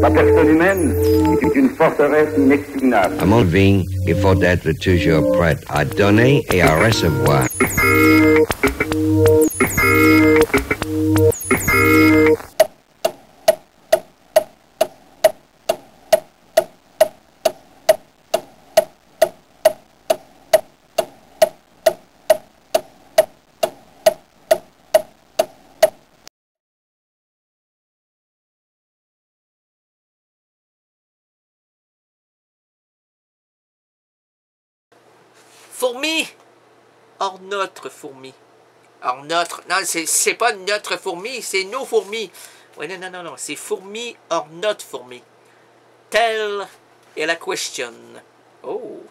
La personne humaine est une forteresse inexpugnable. À mon vie, il faut être toujours prêt à donner et à recevoir. Fourmi! Or notre fourmi. Or notre... Non, c'est pas notre fourmi, c'est nos fourmis. Oui, non. C'est fourmi or notre fourmi. Telle est la question. Oh,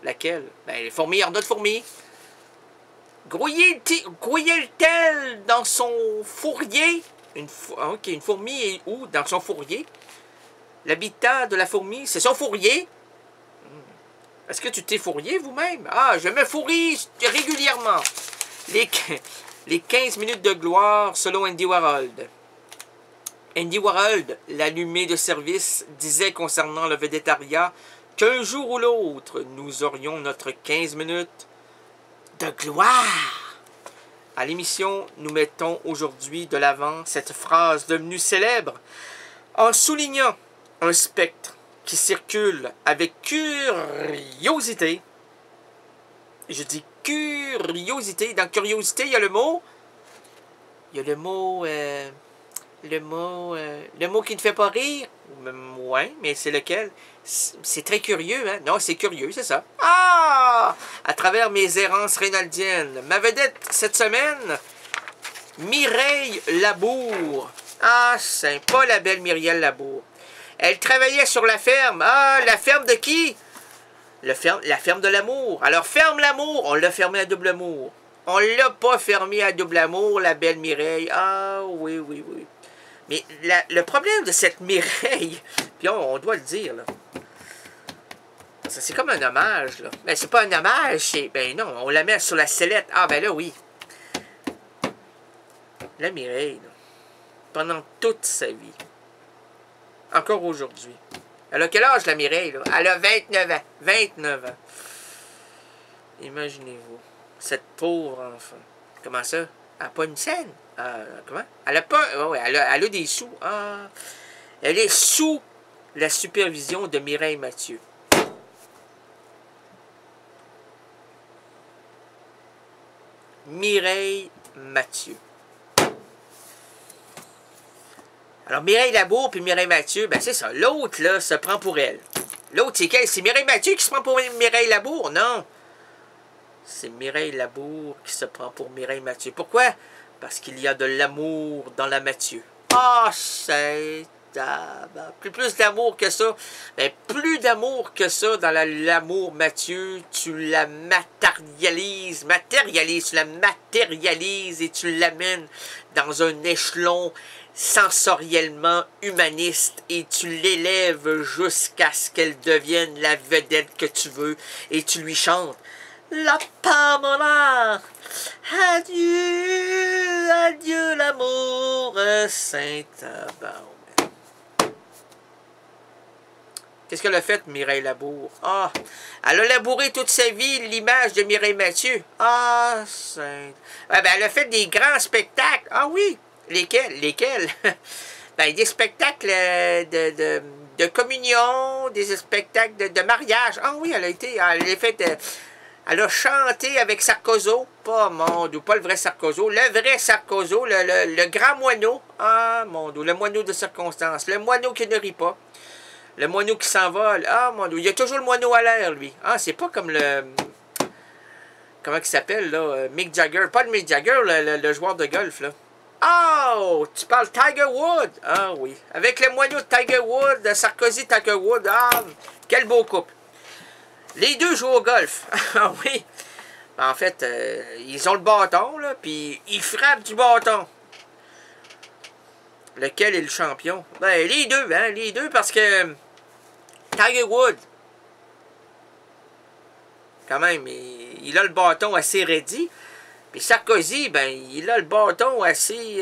laquelle? Ben, les fourmis or notre fourmi. Grouillait-elle dans son fourrier? Une fourmi est où? Dans son fourrier? L'habitat de la fourmi, c'est son fourrier? Est-ce que tu t'es fourrié vous-même? Ah, je me fourrie régulièrement. Les 15 minutes de gloire selon Andy Warhol. Andy Warhol, l'allumé de service, disait concernant le végétariat qu'un jour ou l'autre, nous aurions notre 15 minutes de gloire. À l'émission, nous mettons aujourd'hui de l'avant cette phrase devenue célèbre en soulignant un spectre qui circule avec curiosité. Je dis curiosité. Dans curiosité, il y a le mot. Il y a le mot qui ne fait pas rire. Ouais, mais c'est lequel? C'est très curieux, hein? Non, c'est curieux, c'est ça. Ah! À travers mes errances rénaldiennes. Ma vedette cette semaine, Mireille Labour. Ah, c'est pas la belle Myriel Labour. Elle travaillait sur la ferme. Ah, la ferme de qui? La ferme de l'amour. Alors, ferme l'amour. On l'a fermé à double amour. On l'a pas fermé à double amour, la belle Mireille. Ah, oui. Mais le problème de cette Mireille, puis on doit le dire, là. C'est comme un hommage, là. Mais c'est pas un hommage, c'est... Ben non, on la met sur la sellette. Ah, ben là, oui. La Mireille, là, pendant toute sa vie, encore aujourd'hui. Elle a quel âge, la Mireille, là? Elle a 29 ans. 29 ans. Imaginez-vous. Cette pauvre enfant. Comment ça? Elle n'a pas une scène? Comment? Elle a pas... Oh, elle a des sous. Ah. Elle est sous la supervision de Mireille Mathieu. Mireille Mathieu. Alors, Mireille Labour puis Mireille Mathieu, ben c'est ça. L'autre, là, se prend pour elle. L'autre, c'est quelle? C'est Mireille Mathieu qui se prend pour Mireille Labour? Non. C'est Mireille Labour qui se prend pour Mireille Mathieu. Pourquoi? Parce qu'il y a de l'amour dans la Mathieu. Ah, c'est... Plus d'amour que ça. Ben, plus d'amour que ça dans l'amour Mathieu. Tu la matérialises. Tu la matérialises et tu l'amènes dans un échelon sensoriellement humaniste et tu l'élèves jusqu'à ce qu'elle devienne la vedette que tu veux et tu lui chantes la Pamela, adieu l'amour Saint-Tabarouette. Qu'est-ce qu'elle a fait, Mireille Labour? Ah, elle a labouré toute sa vie l'image de Mireille Mathieu. Ah, ben, elle a fait des grands spectacles. Ah oui, lesquels? Ben, des spectacles de communion, des spectacles de mariage. Ah oui, elle a chanté avec Sarkozo. Pas mon Dieu, pas le vrai Sarkozo. Le vrai Sarkozo, le grand moineau. Ah, mon Dieu, le moineau de circonstance. Le moineau qui ne rit pas. Le moineau qui s'envole. Ah, mon Dieu, il y a toujours le moineau à l'air, lui. Ah, c'est pas comme le... Comment il s'appelle, là? Mick Jagger. Pas de Mick Jagger, le joueur de golf, là. Oh, tu parles Tiger Woods. Ah oui. Avec le moineau de Tiger Woods, Sarkozy, Tiger Woods. Ah, quel beau couple. Les deux jouent au golf. Ah oui. En fait, ils ont le bâton, là, puis ils frappent du bâton. Lequel est le champion? Ben, les deux, hein, les deux, parce que Tiger Woods, quand même, il a le bâton assez raidi. Puis Sarkozy, ben, il a le bâton assez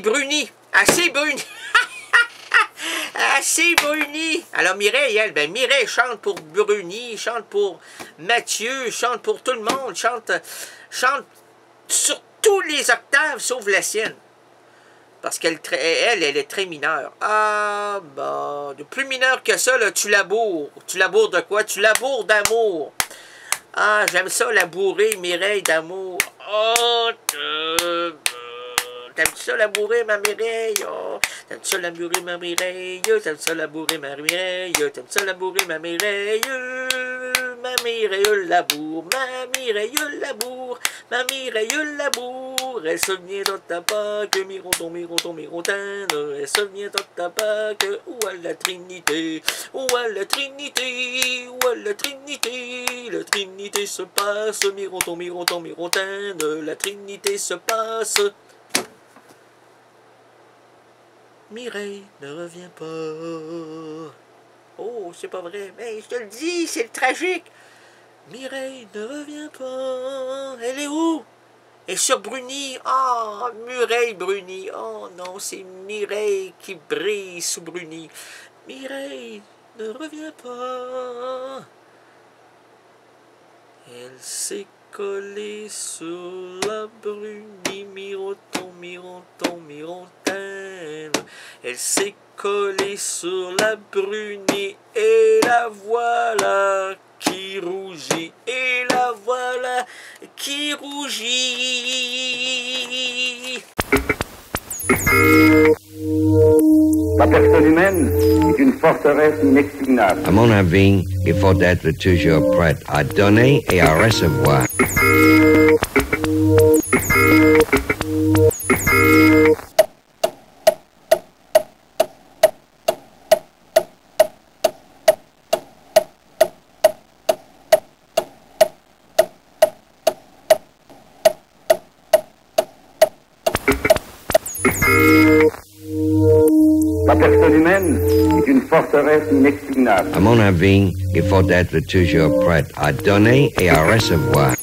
bruni. Assez bruni. Assez, Bruni! Alors, Mireille, elle, ben, Mireille chante pour Bruni, chante pour Mathieu, chante pour tout le monde, chante sur tous les octaves, sauf la sienne. Parce qu'elle est très mineure. Ah, bah, de plus mineure que ça, là, tu laboures. Tu laboures de quoi? Tu laboures d'amour. Ah, j'aime ça, labourer, Mireille, d'amour. Oh, t'aimes-tu ça labourer, ma Mireille? Oh, t'aimes-tu ça labourer, ma Mireille? T'aimes-tu ça labourer, ma Mireille? T'aimes-tu ça labourer, ma Mireille? Ma Mireille laboure, ma Mireille laboure, ma Mireille laboure. Elle se vient dans ta Pâque, mironton, mironton, mirontane. Elle se vient dans ta Pâque, où est la Trinité? Où est la Trinité? Où est la Trinité? La Trinité se passe, mironton, mironton, mirontane. La Trinité se passe. Mireille ne revient pas. Oh, c'est pas vrai, mais je te le dis, c'est le tragique. Mireille ne revient pas. Elle est où? Elle est sur Bruni. Oh, Mireille Bruni. Oh non, c'est Mireille qui brille sous Bruni. Mireille ne revient pas. Elle s'est collée sur la Bruni. Miroton, mironton, mirontaine. Elle s'est collée sur la Bruni. Et la voilà qui rougit. Et la voilà qui rougit. La personne humaine est une forteresse inexpugnable. À mon avis, il faut être toujours prêt à donner et à recevoir. La personne humaine est une forteresse inexpugnable. À mon avis, il faut être toujours prêt à donner et à recevoir.